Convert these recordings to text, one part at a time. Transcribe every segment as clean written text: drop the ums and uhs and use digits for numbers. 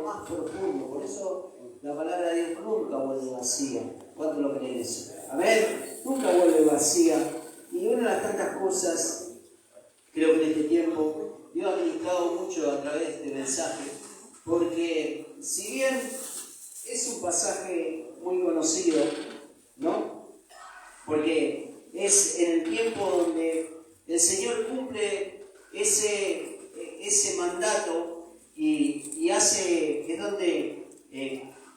más profundo. Por eso la palabra de Dios nunca vuelve vacía. ¿Cuánto lo creen eso? Amén. Nunca vuelve vacía. Y una de las tantas cosas, creo que en este tiempo, Dios ha ministrado mucho a través de este mensaje, porque si bien es un pasaje muy conocido, ¿no? Porque es en el tiempo donde el Señor cumple ese mandato y hace, es donde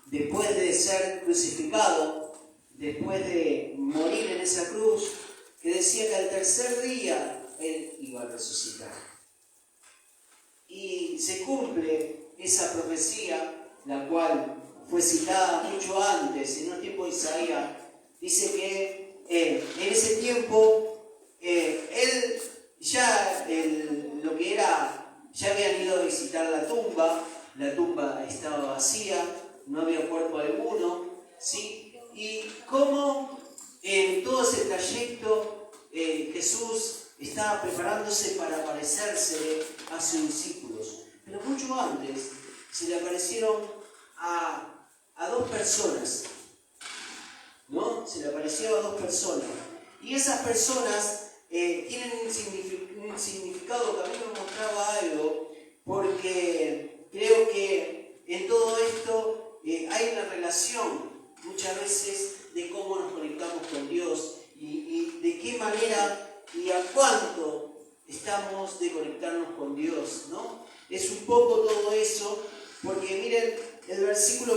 después de ser crucificado, después de morir en esa cruz, que decía que al tercer día Él iba a resucitar. Y se cumple esa profecía, la cual fue citada mucho antes, en un tiempo de Isaías. Dice que en ese tiempo él ya lo que era, ya habían ido a visitar la tumba estaba vacía, no había cuerpo alguno, ¿sí? Y cómo en todo ese trayecto Jesús estaba preparándose para aparecerse a sus discípulos. Pero mucho antes se le aparecieron a dos personas, ¿no? Se le aparecieron a dos personas. Y esas personas tienen un significado que a mí me mostraba algo, porque creo que en todo esto hay una relación muchas veces de cómo nos conectamos con Dios y de qué manera y a cuánto estamos de conectarnos con Dios, ¿no? Es un poco todo eso, porque miren el versículo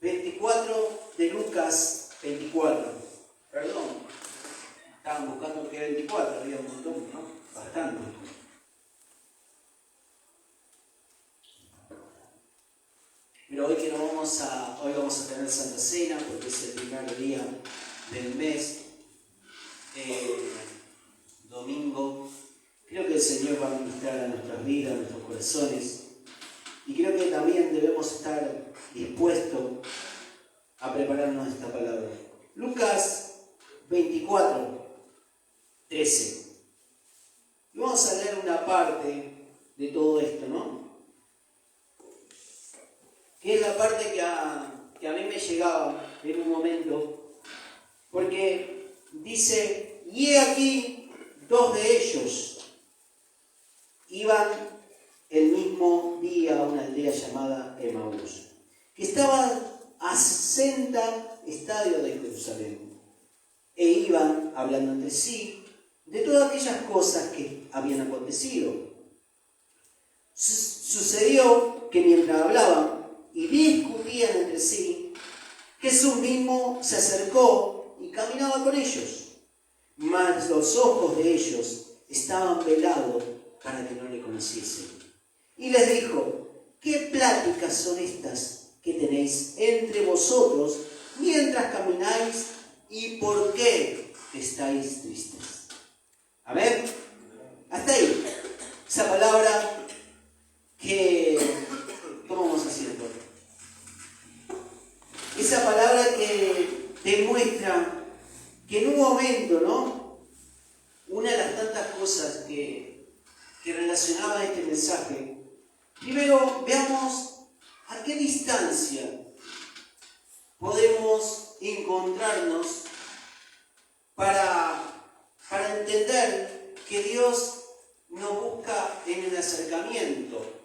24 de Lucas 24. Perdón, estaban buscando que 24, había un montón, ¿no? Bastante. Pero hoy vamos a tener Santa Cena, porque es el primer día del mes, domingo. Creo que el Señor va a ministrar a nuestras vidas, a nuestros corazones. Y creo que también debemos estar dispuestos a prepararnos esta palabra. Lucas 24, 13. Y vamos a leer una parte de todo esto, ¿no? Que es la parte que a mí me llegaba en un momento, porque dice, y he aquí, dos de ellos iban el mismo día a una aldea llamada Emaús, que estaba a 60 estadios de Jerusalén, e iban hablando entre sí de todas aquellas cosas que habían acontecido. Sucedió que mientras hablaban y discutían entre sí, Jesús mismo se acercó y caminaba con ellos, mas los ojos de ellos estaban velados para que no le conociesen. Y les dijo, ¿qué pláticas son estas que tenéis entre vosotros mientras camináis y por qué estáis tristes? Amén. Hasta ahí. Esa palabra que... ¿Cómo vamos haciendo? Esa palabra que demuestra que en un momento, ¿no? Una de las tantas cosas que relacionaba este mensaje, primero veamos a qué distancia podemos encontrarnos para entender que Dios nos busca en un acercamiento,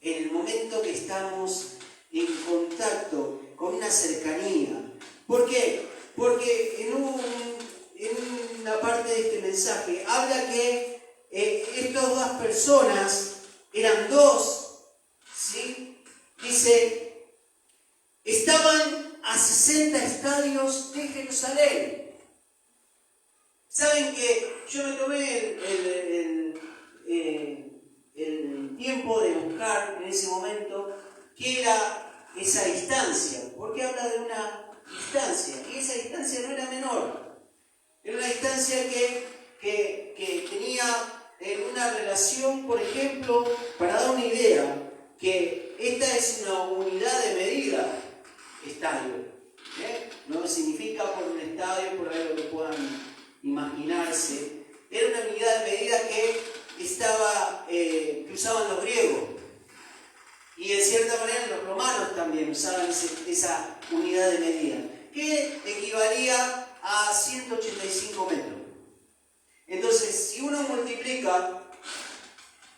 en el momento que estamos en contacto con una cercanía. ¿Por qué? Porque en una parte de este mensaje habla que estas dos personas eran dos, ¿sí? Dice, estaban a 60 estadios de Jerusalén. Saben que yo me tomé el tiempo de buscar en ese momento qué era esa distancia, porque habla de una distancia, y esa distancia no era menor, era una distancia que tenía una relación, por ejemplo, para dar una idea, que esta es una unidad de medida, estadio, no significa por un estadio, por algo que puedan imaginarse, era una unidad de medida que que usaban los griegos. Y en cierta manera los romanos también usaban esa unidad de medida, que equivalía a 185 metros. Entonces, si uno multiplica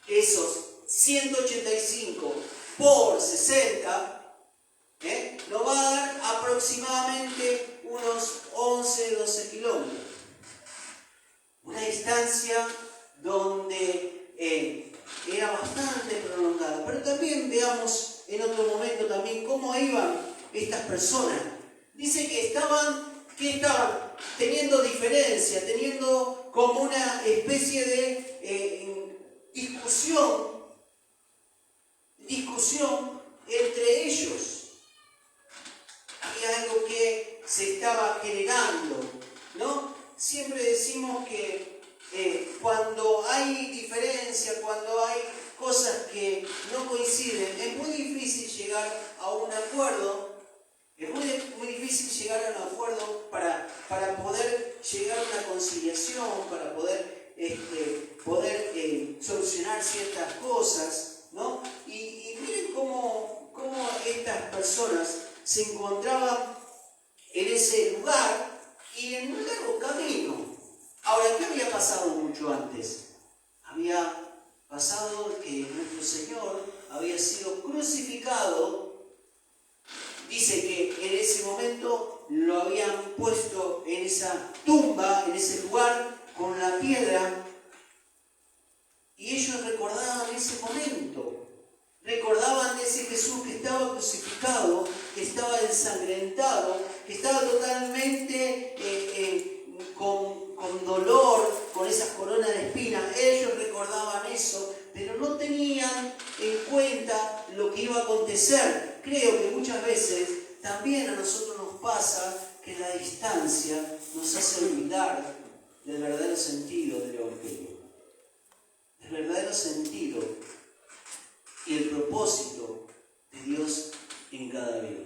esos 185 por 60, nos va a dar aproximadamente unos 11-12 kilómetros. Una distancia donde era bastante prolongada. Pero también veamos en otro momento también cómo iban estas personas. Dice que estaban teniendo diferencia, teniendo como una especie de discusión entre ellos. Había algo que se estaba generando, ¿no? Siempre decimos que cuando hay diferencia, cuando hay cosas que no coinciden, es muy difícil llegar a un acuerdo. Es muy difícil llegar a un acuerdo para poder llegar a una conciliación, para poder solucionar ciertas cosas, ¿no? Y miren cómo estas personas se encontraban en ese lugar y en un largo camino. Ahora, ¿qué había pasado mucho antes? Había pasado que nuestro Señor había sido crucificado. Dice que en ese momento lo habían puesto en esa tumba, en ese lugar, con la piedra. Y ellos recordaban ese momento. Recordaban ese Jesús que estaba crucificado, que estaba ensangrentado, que estaba totalmente con dolor, con esas coronas de espinas. Ellos recordaban eso, pero no tenían en cuenta lo que iba a acontecer. Creo que muchas veces también a nosotros nos pasa que la distancia nos hace olvidar del verdadero sentido del Evangelio, del verdadero sentido y el propósito de Dios en cada vida.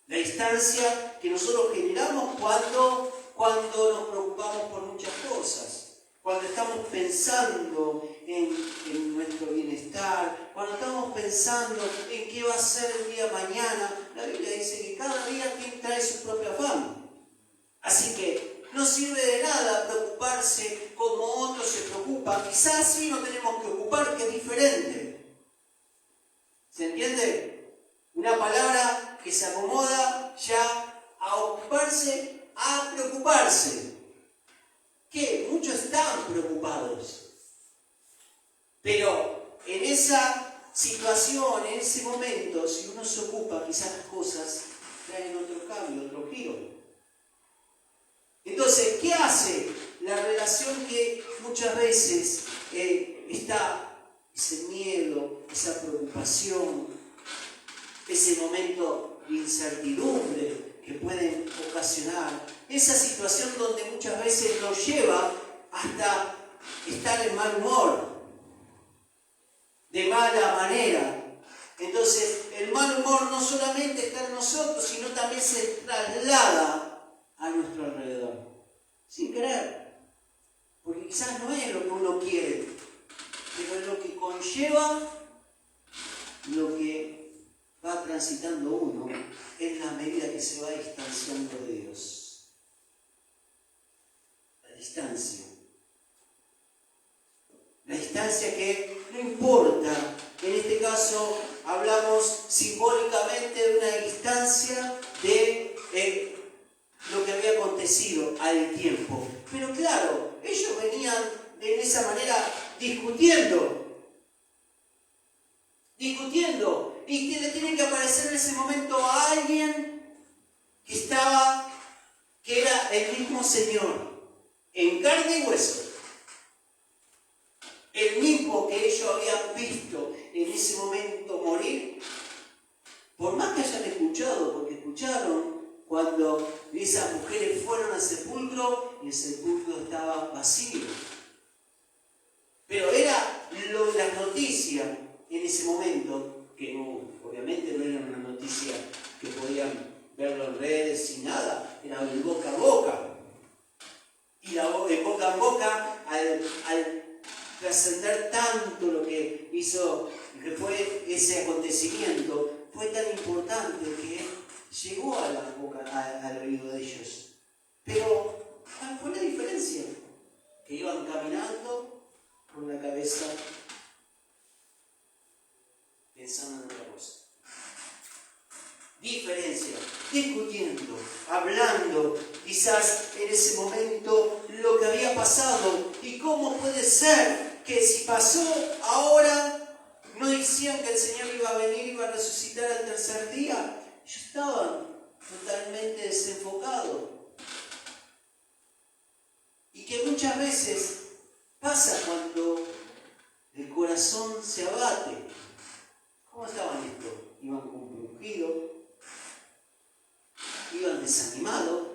La distancia que nosotros generamos cuando nos preocupamos por muchas cosas, cuando estamos pensando en nuestro bienestar, cuando estamos pensando en qué va a ser el día mañana. La Biblia dice que cada día trae su propio afán. Así que no sirve de nada preocuparse como otros se preocupan. Quizás sí nos tenemos que ocupar, que es diferente. ¿Se entiende? Una palabra que se acomoda ya a ocuparse, a preocuparse. ¿Qué? Muchos están preocupados. Pero en esa situación, en ese momento, si uno se ocupa, quizás las cosas traen otro cambio, otro giro. Entonces, ¿qué hace la relación que muchas veces está ese miedo, esa preocupación, ese momento de incertidumbre que pueden ocasionar? Esa situación donde muchas veces nos lleva hasta estar en mal humor, de mala manera. Entonces, el mal humor no solamente está en nosotros, sino también se traslada a nuestro alrededor, sin querer. Porque quizás no es lo que uno quiere, pero es lo que conlleva lo que va transitando uno en la medida que se va distanciando de Dios. La distancia que no importa. En este caso hablamos simbólicamente de una distancia de lo que había acontecido al tiempo. Pero claro, ellos venían de esa manera discutiendo. Y que le tiene que aparecer en ese momento a alguien que era el mismo Señor, en carne y hueso. El mismo que ellos habían visto en ese momento morir. Por más que hayan escuchado, porque escucharon cuando esas mujeres fueron al sepulcro y el sepulcro estaba vacío. Pero era las noticias en ese momento, que no, obviamente no era una noticia que podían verlo en redes y nada, era de boca a boca. Y de boca en boca, al trascender tanto lo que hizo, que fue ese acontecimiento, fue tan importante que llegó a la boca, al oído de ellos. Pero, ¿cuál fue la diferencia? Que iban caminando con la cabeza pensando en otra cosa. Diferencia, discutiendo, hablando, quizás en ese momento lo que había pasado y cómo puede ser que si pasó ahora no decían que el Señor iba a venir, iba a resucitar al tercer día. Ellos estaban totalmente desenfocados. Y que muchas veces pasa cuando el corazón se abate. ¿Cómo estaban estos? Iban compungidos, iban desanimados,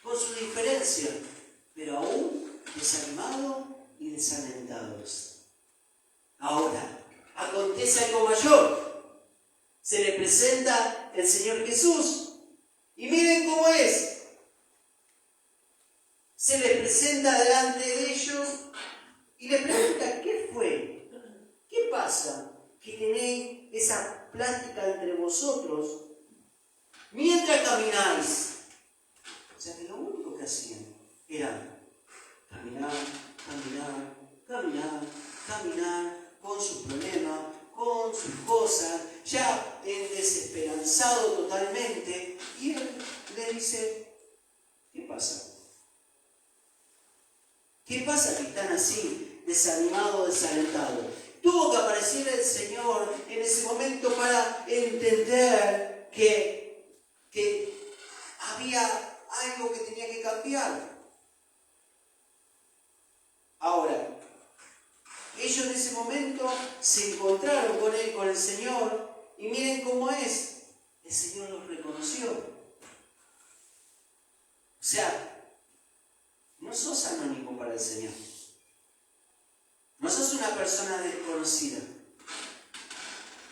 con su diferencia, pero aún desanimados y desalentados. Ahora, acontece algo mayor. Se le presenta el Señor Jesús. Y miren cómo es. Se le presenta delante de ellos y le pregunta, ¿qué fue? ¿Qué pasa? Que tenéis esa plática entre vosotros mientras camináis. O sea que lo único que hacían era caminar, caminar, caminar, caminar con sus problemas, con sus cosas, ya desesperanzado totalmente. Y él le dice, ¿qué pasa? ¿Qué pasa que están así, desanimados, desalentados? Tuvo que aparecer el Señor en ese momento para entender que había algo que tenía que cambiar. Ahora, ellos en ese momento se encontraron con Él, con el Señor, y miren cómo es. El Señor los reconoció. O sea, no sos anónimo para el Señor. No sos una persona desconocida.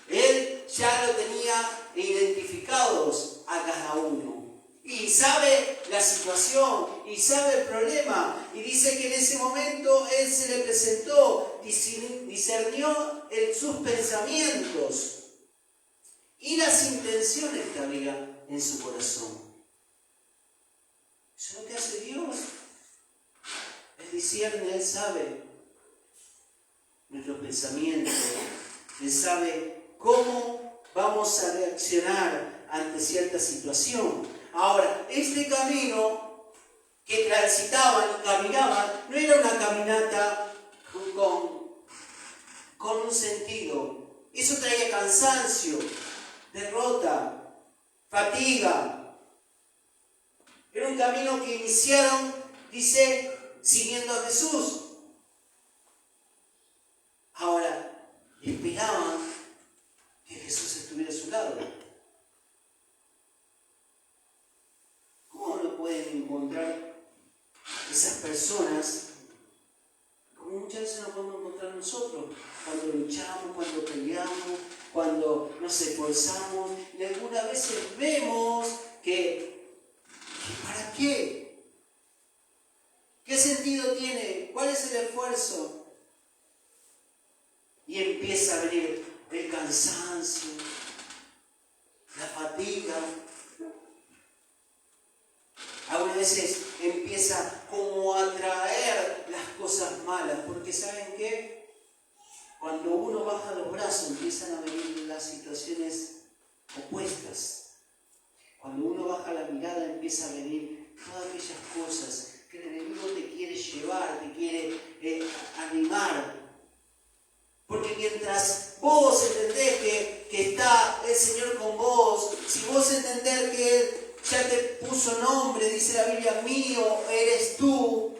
Él ya lo tenía identificados a cada uno. Y sabe la situación, y sabe el problema. Y dice que en ese momento Él se le presentó, discernió sus pensamientos y las intenciones que había en su corazón. Eso es lo que hace Dios. Él discierne, Él sabe nuestros pensamientos, Él sabe cómo vamos a reaccionar ante cierta situación. Ahora, este camino que transitaban y caminaban no era una caminata con un sentido. Eso traía cansancio, derrota, fatiga. Era un camino que iniciaron, dice, siguiendo a Jesús. Ahora, esperaban que Jesús estuviera a su lado. ¿Cómo no pueden encontrar esas personas como muchas veces nos podemos encontrar nosotros? Cuando luchamos, cuando peleamos, cuando nos esforzamos, y algunas veces vemos que ¿para qué? ¿Qué sentido tiene? ¿Cuál es el esfuerzo? Y empieza a venir el cansancio, la fatiga. Algunas veces empieza como a traer las cosas malas, porque ¿saben qué? Cuando uno baja los brazos empiezan a venir las situaciones opuestas. Cuando uno baja la mirada empieza a venir todas aquellas cosas que el enemigo te quiere llevar, te quiere animar. Porque mientras vos entendés que está el Señor con vos, si vos entendés que Él ya te puso nombre, dice la Biblia, mío eres tú,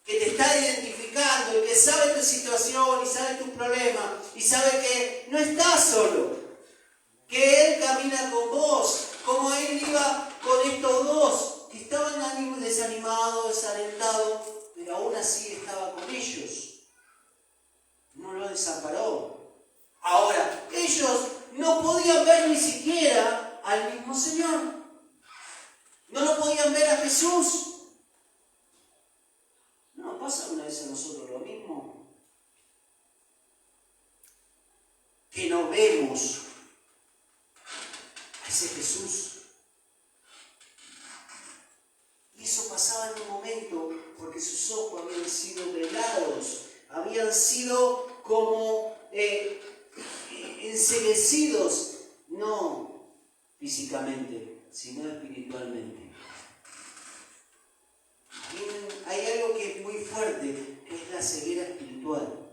que te está identificando y que sabe tu situación y sabe tus problemas y sabe que no estás solo, que Él camina con vos, como Él iba con estos dos, que estaban desanimados, desalentados, pero aún así estaba con ellos. No lo desamparó. Ahora, ellos no podían ver ni siquiera al mismo Señor. No lo podían ver a Jesús. pasa una vez a nosotros lo mismo? Que no vemos a ese Jesús. Y eso pasaba en un momento porque sus ojos habían sido velados, habían sido como enceguecidos, no físicamente, sino espiritualmente. Hay algo que es muy fuerte, que es la ceguera espiritual,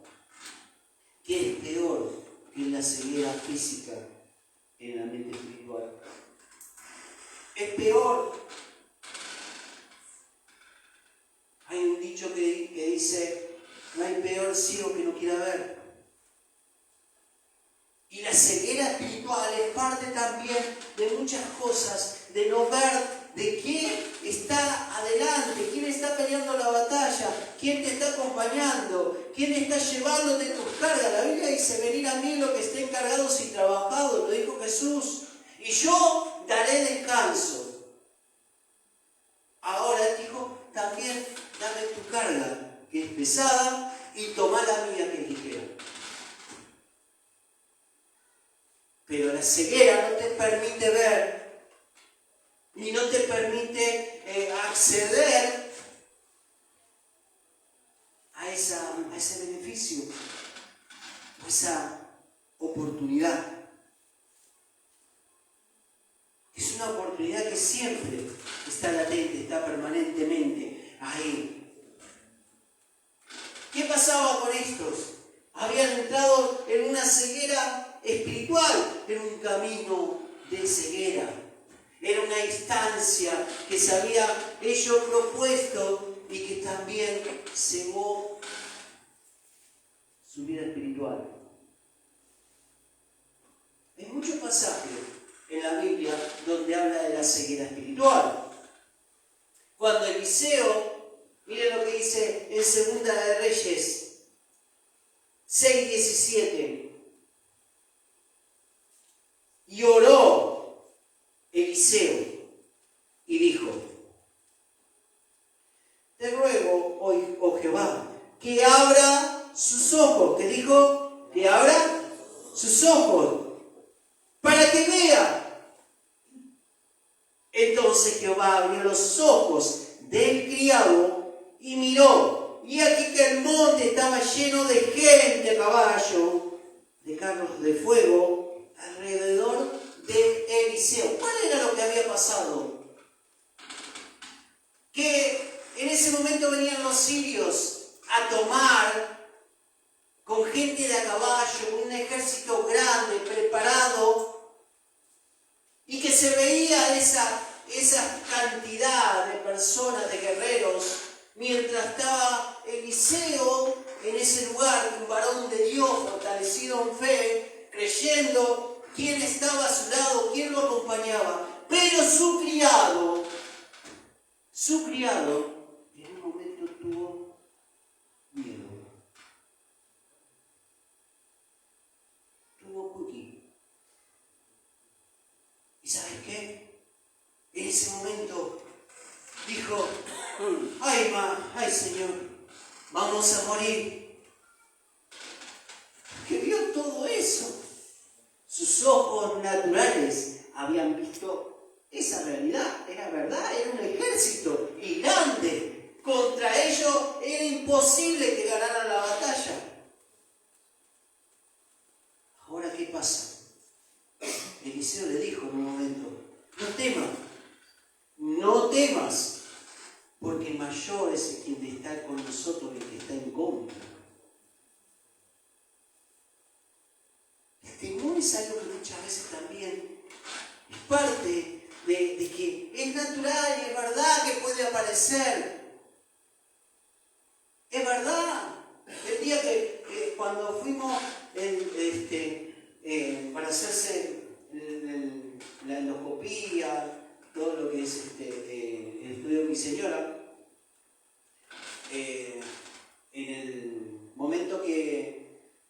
que es peor que la ceguera física en la mente espiritual. Es peor. Hay un dicho que dice, no hay peor ciego que no quiera ver. Y la ceguera espiritual es parte también de muchas cosas, de no ver de quién está adelante, quién está peleando la batalla, quién te está acompañando, quién está llevándote tus cargas. La Biblia dice, venid a mí los que estén cargados y trabajados, lo dijo Jesús, y yo daré descanso. Ahora Él dijo, también dame tu carga, que es pesada, y toma la mía, que es ligera. Pero la ceguera no te permite ver, ni no te permite acceder a ese beneficio, a esa oportunidad. Es una oportunidad que siempre está latente, está permanentemente ahí. ¿Qué pasaba con estos? Habían entrado en una ceguera espiritual, en un camino de ceguera. Era una instancia que se había ellos propuesto y que también cegó su vida espiritual. Hay muchos pasajes en la Biblia donde habla de la ceguera espiritual. Cuando Eliseo, miren lo que dice en Segunda de Reyes 6:17. Y oró Eliseo y dijo, te ruego hoy, oh Jehová, que abra sus ojos. ¿Qué dijo? Que abra sus ojos para que vea. Entonces Jehová abrió los ojos del criado y miró. Y aquí que el monte estaba lleno de gente a caballo, de carros de fuego, alrededor de Eliseo. ¿Cuál era lo que había pasado? Que en ese momento venían los sirios a tomar con gente de a caballo, con un ejército grande, preparado, y que se veía esa cantidad de personas, de guerreros, mientras estaba Eliseo en ese lugar, un varón de Dios, fortalecido en fe, creyendo quién estaba a su lado, quién lo acompañaba. Pero su criado, en un momento tuvo miedo. Tuvo cookie. ¿Y sabes qué? En ese momento dijo, ay Señor, vamos a morir. Que vio todo eso. Sus ojos naturales habían visto esa realidad. Era verdad, era un ejército gigante. Contra ellos era imposible que ganaran la batalla. Ahora, ¿qué pasa? Eliseo le dijo en un momento, no temas, porque mayor es quien está con nosotros que el que está en contra. El temor es algo que muchas veces también es parte de que es natural y es verdad que puede aparecer. Es verdad. El día que cuando fuimos para hacerse la endoscopía, todo lo que es el estudio de mi señora, en el momento que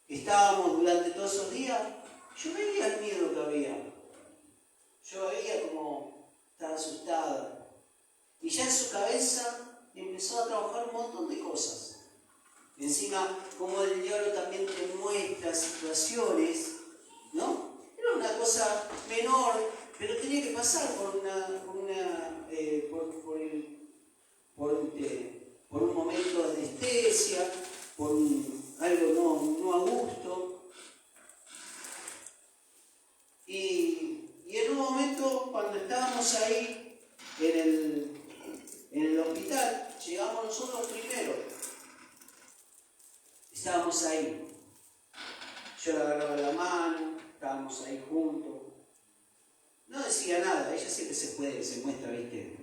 estábamos durante todos esos días, yo veía el miedo que había. Yo veía como estaba asustada. Y ya en su cabeza empezó a trabajar un montón de cosas. como el diablo también te muestra situaciones, ¿no? Era una cosa menor, pero tenía que pasar por un momento de anestesia, por algo no a gusto. Y en un momento, cuando estábamos ahí en el hospital, llegamos nosotros primero. Estábamos ahí. Yo le agarraba la mano, estábamos ahí juntos. No decía nada, ella siempre se muestra, ¿viste?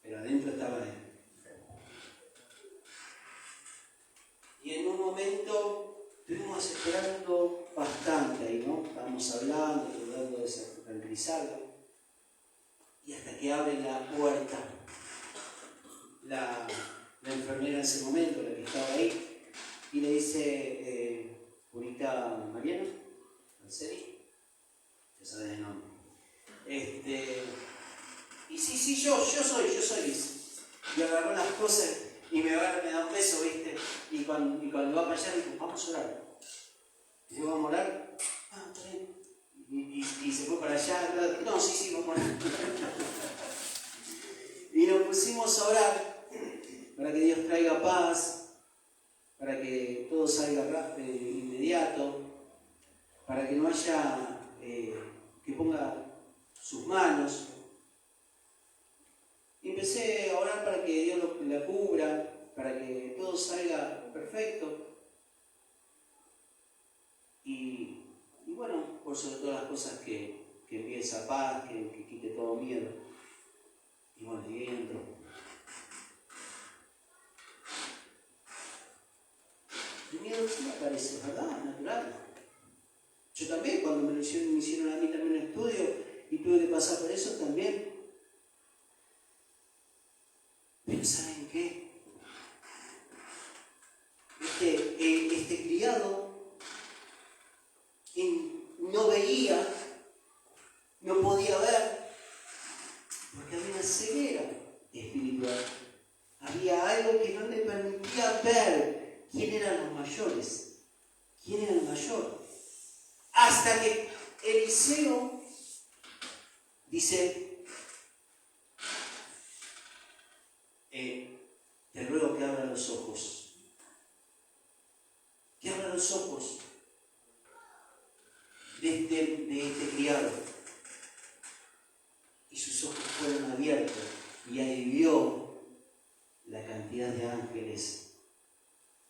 Pero adentro estaba él. Y en un momento estuvimos esperando bastante ahí, ¿no? Estábamos hablando, tratando de tranquilizarlo. Y hasta que abre la puerta, la enfermera en ese momento, la que estaba ahí, y le dice, Purita Mariano, ¿Alceri? Ya sabes el nombre. Y sí, yo soy, dice. Y agarró las cosas y me da un beso, ¿viste? Y cuando va para allá, dijo, vamos a orar. Y dice, ¿vamos a orar? Ah, está bien. Y se fue para allá. No, sí, vamos a orar. Y nos pusimos a orar para que Dios traiga paz, para que todo salga rápido, inmediato, para que no haya, que ponga sus manos. Y empecé a orar para que Dios la cubra, para que todo salga perfecto. Y bueno, por sobre todas las cosas que envíe esa paz, que quite todo miedo. Y bueno, y ahí entró. El miedo sí me parece, ¿verdad? Natural. Yo también, cuando me hicieron a mí también un estudio y tuve que pasar por eso también. Pero ¿saben qué? Este criado no veía, no podía ver, porque había una ceguera espiritual. Había algo que no le permitía ver quién eran los mayores, quién era el mayor. Hasta que Eliseo dice, te ruego que abra los ojos. Que abra los ojos de este criado. Y sus ojos fueron abiertos y ahí vio la cantidad de ángeles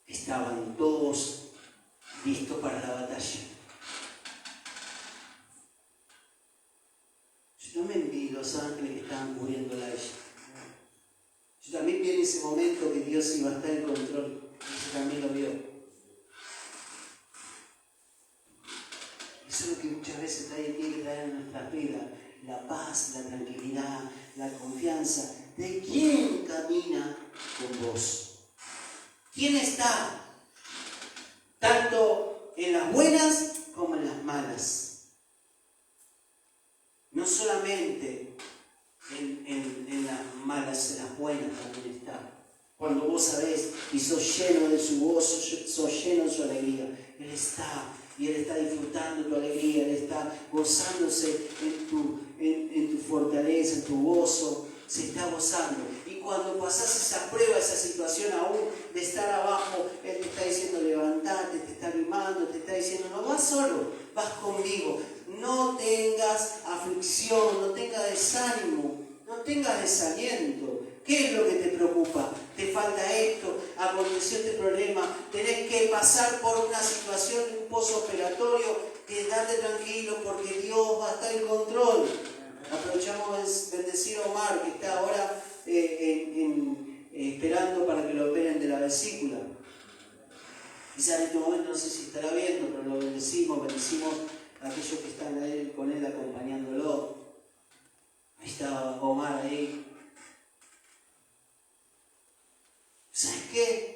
que estaban todos listos para la batalla. Yo también vi los ángeles que estaban cubriéndola a ella. Yo también vi en ese momento que Dios iba a estar en control. Yo también lo vio. Eso es lo que muchas veces tiene que traer en nuestras vidas. La paz, la tranquilidad, la confianza. ¿De quién camina con vos? ¿Quién está? Tanto en las buenas como en las malas. No solamente en las malas, en las buenas también está. Cuando vos sabés y sos lleno de su gozo, sos lleno de su alegría, Él está. Y Él está disfrutando tu alegría, Él está gozándose en tu fortaleza, en tu gozo, se está gozando. Y cuando pasás esa prueba, esa situación aún de estar abajo, Él te está diciendo levantate, te está animando, te está diciendo no vas solo, vas conmigo. No tengas aflicción, no tengas desánimo, no tengas desaliento. ¿Qué es lo que te preocupa? ¿Te falta esto? ¿Aconteció este problema? ¿Tenés que pasar por una situación, un postoperatorio? Quédate tranquilo porque Dios va a estar en control. Aprovechamos de bendecir a Omar, que está ahora esperando para que lo operen de la vesícula. Quizá en este momento no sé si estará viendo, pero lo bendecimos a aquellos que están ahí con él acompañándolo. Ahí está Omar ahí. ¿Sabes qué?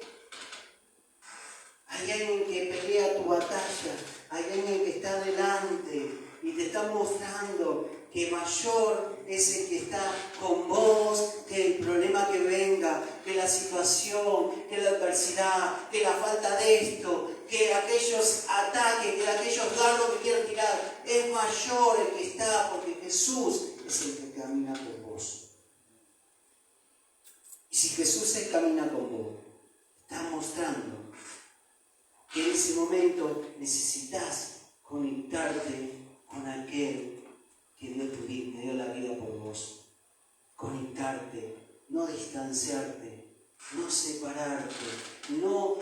Hay alguien que pelea tu batalla, hay alguien que está delante y te está mostrando que mayor es el que está con vos que el problema que venga, que la situación, que la adversidad, que la falta de esto, que aquellos ataques, que aquellos dardos que quieran tirar, es mayor el que está, porque Jesús es el que camina con vos. Y si Jesús se camina con vos, está mostrando que en ese momento necesitas conectarte con aquel que dio la vida por vos. Conectarte, no distanciarte, no separarte, no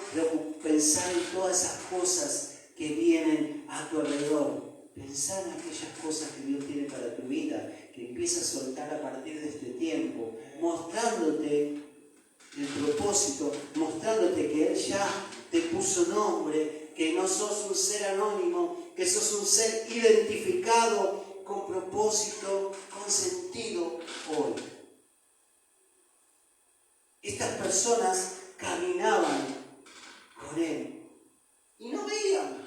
pensar en todas esas cosas que vienen a tu alrededor. Pensá en aquellas cosas que Dios tiene para tu vida, que empieza a soltar a partir de este tiempo, mostrándote el propósito, mostrándote que Él ya te puso nombre, que no sos un ser anónimo, que sos un ser identificado con propósito, con sentido hoy. Estas personas caminaban con Él y no veían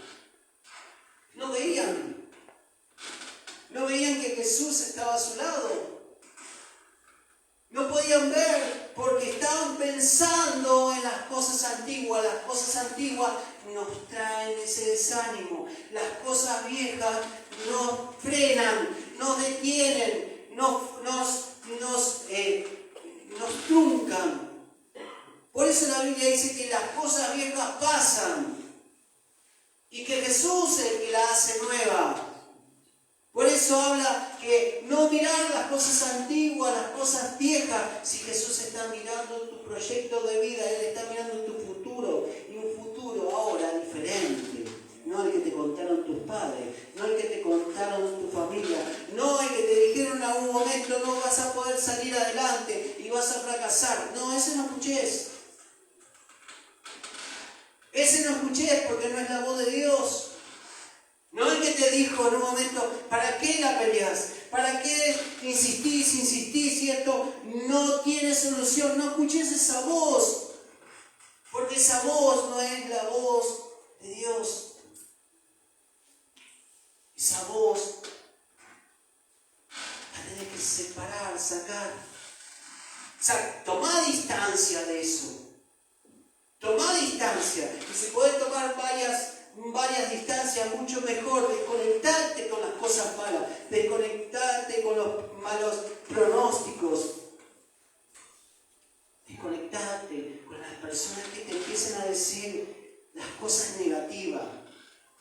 que Jesús estaba a su lado. No podían ver porque estaban pensando en las cosas antiguas. Las cosas antiguas nos traen ese desánimo. Las cosas viejas nos frenan, nos detienen, nos truncan. Por eso la Biblia dice que las cosas viejas pasan y que Jesús es el que la hace nueva. Por eso habla que no mirar las cosas antiguas, las cosas viejas. Si Jesús está mirando tu proyecto de vida, Él está mirando tu futuro. Y un futuro ahora diferente. No el que te contaron tus padres, no el que te contaron tu familia, no el que te dijeron en algún momento no vas a poder salir adelante y vas a fracasar. No, ese no escuches. Ese no escuches porque no es la voz de Dios. No el que te dijo en un momento, ¿para qué la peleas? ¿Para qué insistís y esto no tiene solución? No escuches esa voz, porque esa voz no es la voz de Dios. Esa voz la tenés que separar, sacar. O sea, tomá distancia de eso. Tomá distancia. Y si podés tomar varias distancias, mucho mejor. Desconectarte con las cosas malas. Desconectarte con los malos pronósticos. Desconectarte con las personas que te empiezan a decir las cosas negativas.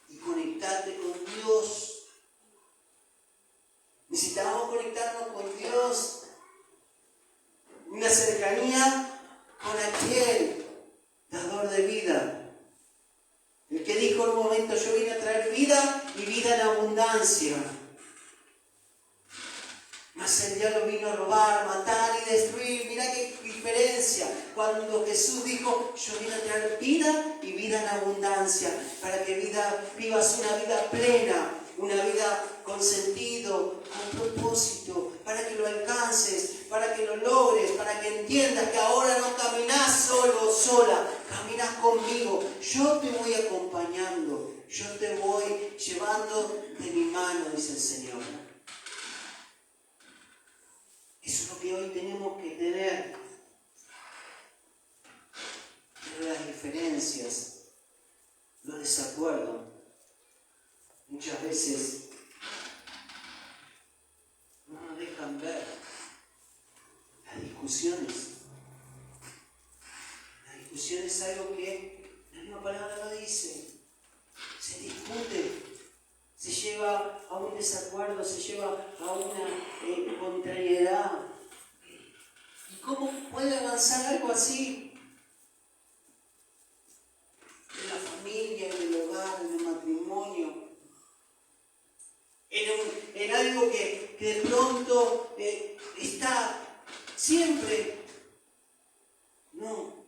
Y conectarte con Dios. Necesitamos conectarnos con Dios. Una cercanía con aquel dador de vida. El que dijo en un momento, yo vine a traer vida y vida en abundancia. Mas el diablo vino a robar, matar y destruir. Mirá qué diferencia. Cuando Jesús dijo, yo vine a traer vida y vida en abundancia. Para que vivas una vida plena, una vida con sentido, con propósito. Para que lo alcances, para que lo logres, para que entiendas que ahora no caminás solo o sola. Caminas conmigo. Yo te voy acompañando. Yo te voy llevando de mi mano, dice el Señor. Eso es lo que hoy tenemos que tener. Pero las diferencias, los desacuerdos, muchas veces no nos dejan ver las discusiones. La discusión es algo que la misma palabra lo dice. Se discute, se lleva a un desacuerdo, se lleva a una contrariedad. ¿Y cómo puede avanzar algo así? En la familia, en el hogar, en el matrimonio. En algo que de pronto está siempre. No.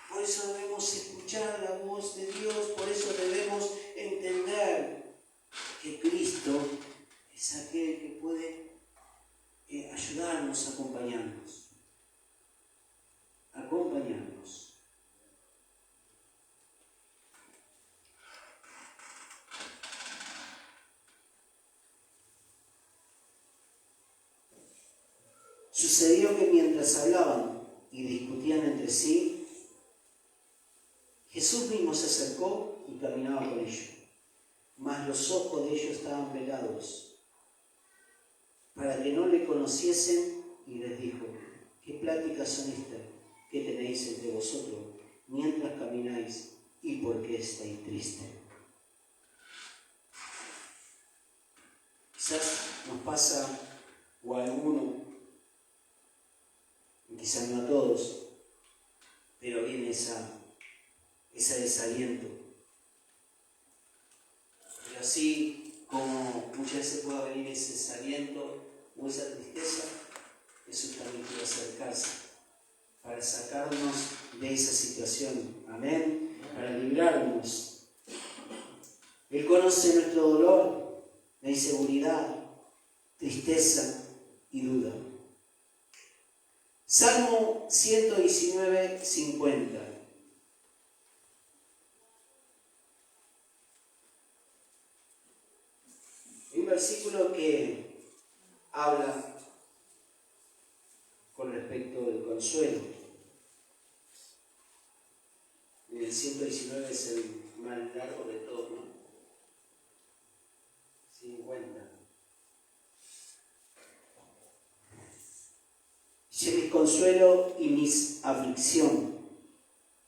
Por eso debemos escuchar la voz de Dios, por eso debemos entender que Cristo es aquel que puede ayudarnos, acompañarnos. Sucedió que mientras hablaban y discutían entre sí, Jesús mismo se acercó y caminaba con ellos, mas los ojos de ellos estaban velados, para que no le conociesen, y les dijo: ¿qué pláticas son estas que tenéis entre vosotros mientras camináis, y por qué estáis tristes? Quizás nos pasa, o a alguno, quizás no a todos, pero viene ese desaliento. Pero así como muchas veces puede venir ese desaliento o esa tristeza, Jesús también quiere acercarse para sacarnos de esa situación. Amén. Para librarnos. Él conoce nuestro dolor, la inseguridad, tristeza y duda. Salmo 119, 50. Un versículo que habla con respecto del consuelo. El 119 es el más largo de todos, ¿no? 50. Sé mi consuelo y mis aflicción,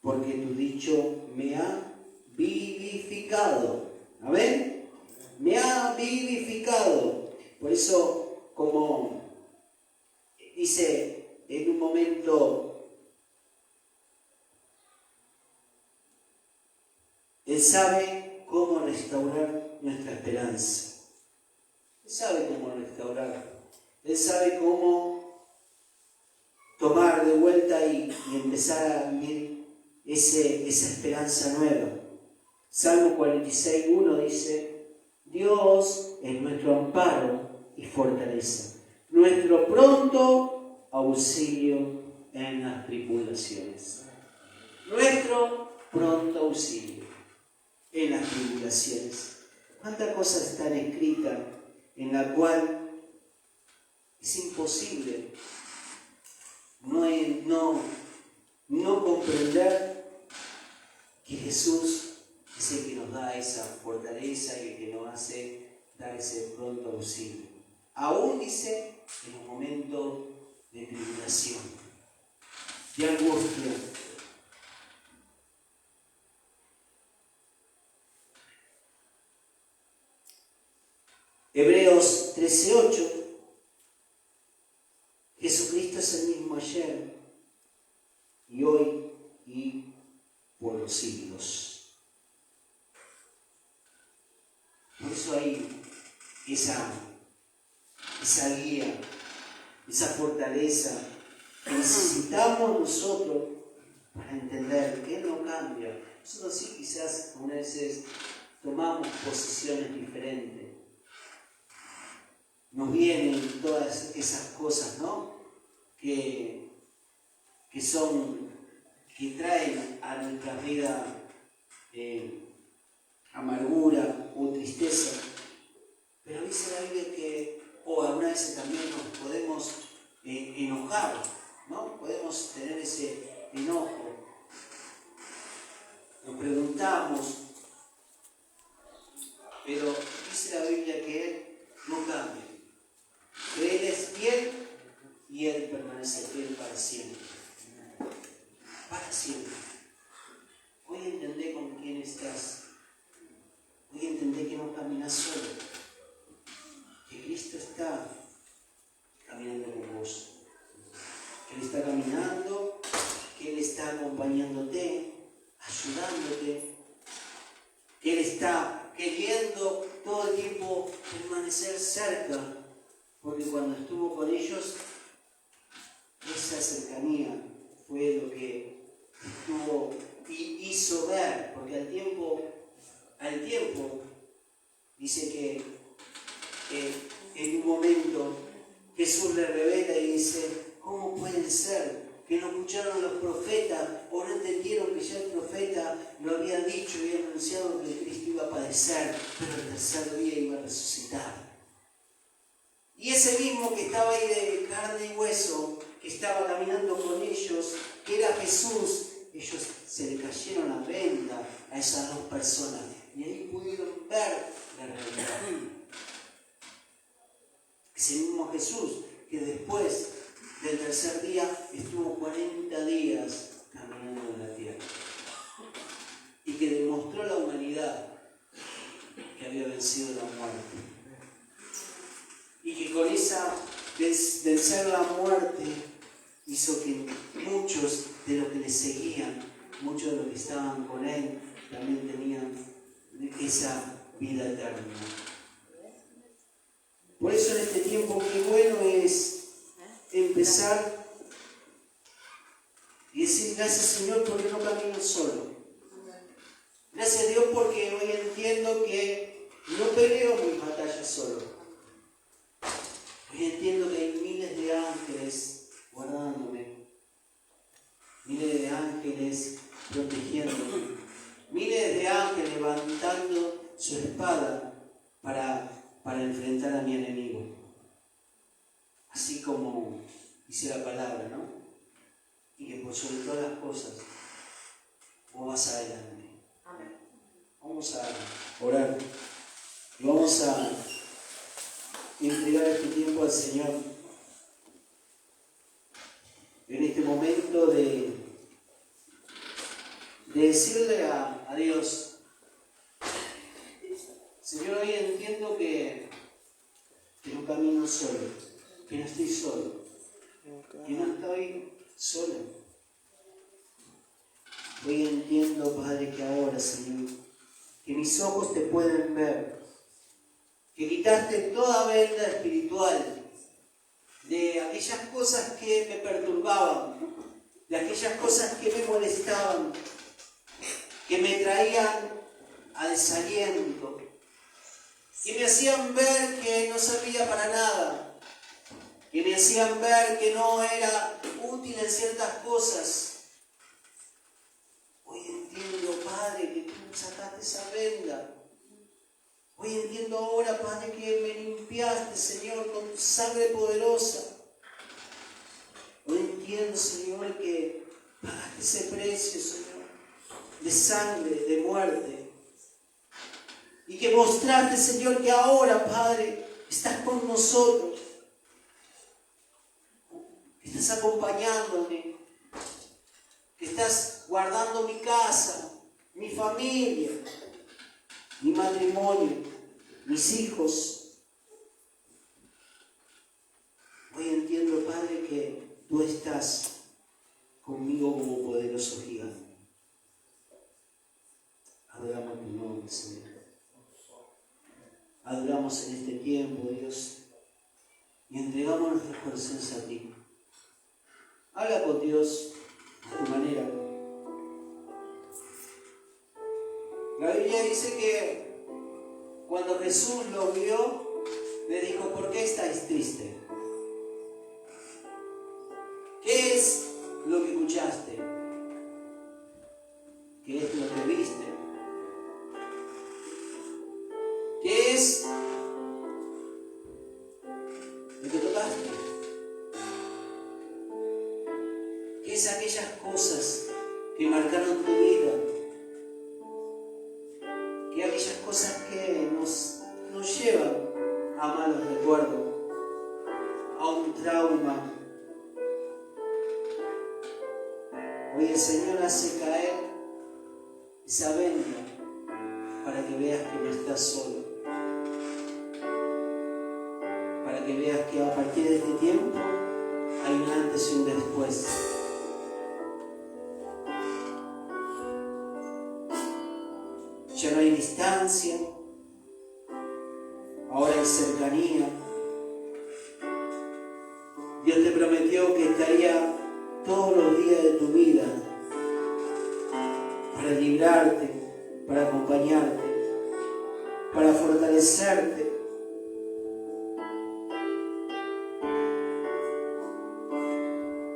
porque tu dicho me ha vivificado. ¿Amén? Me ha vivificado. Por eso, como dice en un momento, Él sabe cómo restaurar nuestra esperanza. Él sabe cómo restaurar. Él sabe cómo tomar de vuelta y empezar a vivir esa esperanza nueva. Salmo 46, 1 dice: Dios es nuestro amparo y fortaleza, nuestro pronto auxilio en las tribulaciones. Nuestro pronto auxilio en las tribulaciones. ¿Cuántas cosas están escritas en la cual es imposible no comprender que Jesús es el que nos da esa fortaleza y el que nos hace dar ese pronto auxilio? Aún dice en los momentos de tribulación, de angustia. Hebreos 13:8. Jesucristo es el mismo ayer y hoy y por los siglos. Por eso hay esa guía, esa fortaleza que necesitamos nosotros para entender que Él no cambia. Nosotros sí, quizás algunas veces tomamos posiciones diferentes. Nos vienen todas esas cosas, ¿no? Que traen a nuestra vida amargura o tristeza. Pero dice la Biblia que, o algunas veces también nos podemos enojar, ¿no? Podemos tener ese enojo. Nos preguntamos, pero dice la Biblia que Él no cambia. Que Él es fiel y Él permanece fiel para siempre. Para siempre. Hoy entendé con quién estás. Hoy entendé que no caminas solo. Que Cristo está caminando con vos. Que Él está caminando, que Él está acompañándote, ayudándote. Que Él está queriendo todo el tiempo permanecer cerca. Porque cuando estuvo con ellos, esa cercanía fue lo que estuvo y hizo ver, porque al tiempo dice que en un momento Jesús le revela y dice: ¿cómo puede ser que no escucharon los profetas o no entendieron que ya el profeta lo había dicho y había anunciado que Cristo iba a padecer, pero el tercer día iba a resucitar? Y ese mismo que estaba ahí de carne y hueso, que estaba caminando con ellos, que era Jesús, ellos se le cayeron la venda a esas dos personas y ahí pudieron ver la realidad. Ese mismo Jesús que después del tercer día estuvo 40 días caminando en la tierra y que demostró a la humanidad que había vencido la muerte y que con esa vencer la muerte hizo que muchos de los que le seguían, muchos de los que estaban con él, también tenían esa vida eterna. Por eso en este tiempo qué bueno es empezar y decir gracias Señor porque no camino solo. Gracias a Dios porque hoy entiendo que no peleo mis batallas solo. Hoy entiendo que hay miles de ángeles guardándome, miles de ángeles protegiéndome, miles de ángeles levantando su espada para enfrentar a mi enemigo. Así como dice la palabra, ¿no? Y que por sobre todas las cosas vos vas adelante. Amén. Vamos a orar y vamos a entregar este tiempo al Señor. En este momento de decirle a Dios, Señor, hoy entiendo que no camino solo, que no estoy solo, que no estoy solo. Hoy entiendo, Padre, que ahora, Señor, que mis ojos te pueden ver, que quitaste toda venda espiritual de aquellas cosas que me perturbaban, de aquellas cosas que me molestaban, que me traían a desaliento, que me hacían ver que no servía para nada, que me hacían ver que no era útil en ciertas cosas. Hoy entiendo, Padre, que tú sacaste esa venda. Hoy entiendo ahora, Padre, que me limpiaste, Señor, con tu sangre poderosa. Hoy entiendo, Señor, que pagaste ese precio, Señor, de sangre, de muerte. Y que mostraste, Señor, que ahora, Padre, estás con nosotros. Que estás acompañándome. Que estás guardando mi casa, mi familia, mi matrimonio, mis hijos. Hoy entiendo, Padre, que tú estás conmigo como poderoso gigante. Adoramos tu nombre, Señor. Adoramos en este tiempo, Dios, y entregamos nuestros corazones a ti. Habla con Dios a tu manera. La Biblia dice que cuando Jesús lo vio, le dijo, ¿por qué estáis tristes? ¿Qué es lo que escuchaste? ¿Qué es lo que viste? ¿Qué es lo que tocaste? ¿Qué es aquellas cosas que marcaron tu vida? ¿Qué aquellas cosas que nos llevan a malos recuerdos, a un trauma? Hoy el Señor hace caer esa venda para que veas que no estás solo. Para que veas que a partir de este tiempo hay un antes y un después. Ya no hay distancia, ahora hay cercanía. Dios te prometió que estaría todos los días de tu vida para librarte, para acompañarte, para fortalecerte.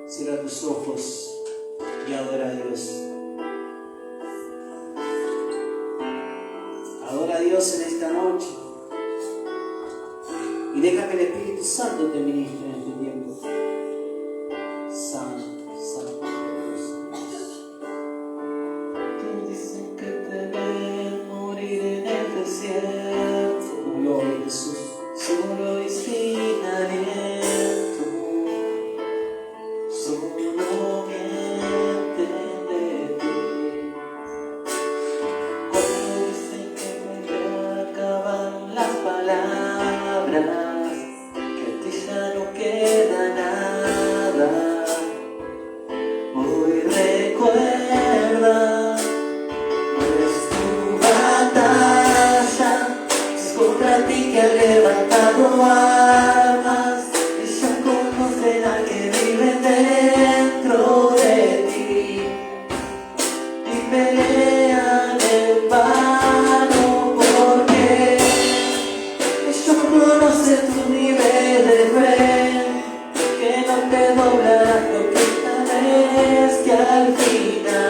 Cierra tus ojos y adora a Dios. Adora a Dios en esta noche y deja que el Espíritu Santo te ministre en este tiempo. cuerda. No es tu batalla, es contra ti que ha levantado armas. Ella conoce la que vive dentro de ti y pelean en vano porque ella conoce tu nivel de fe, que no te doblará porque sabes que al final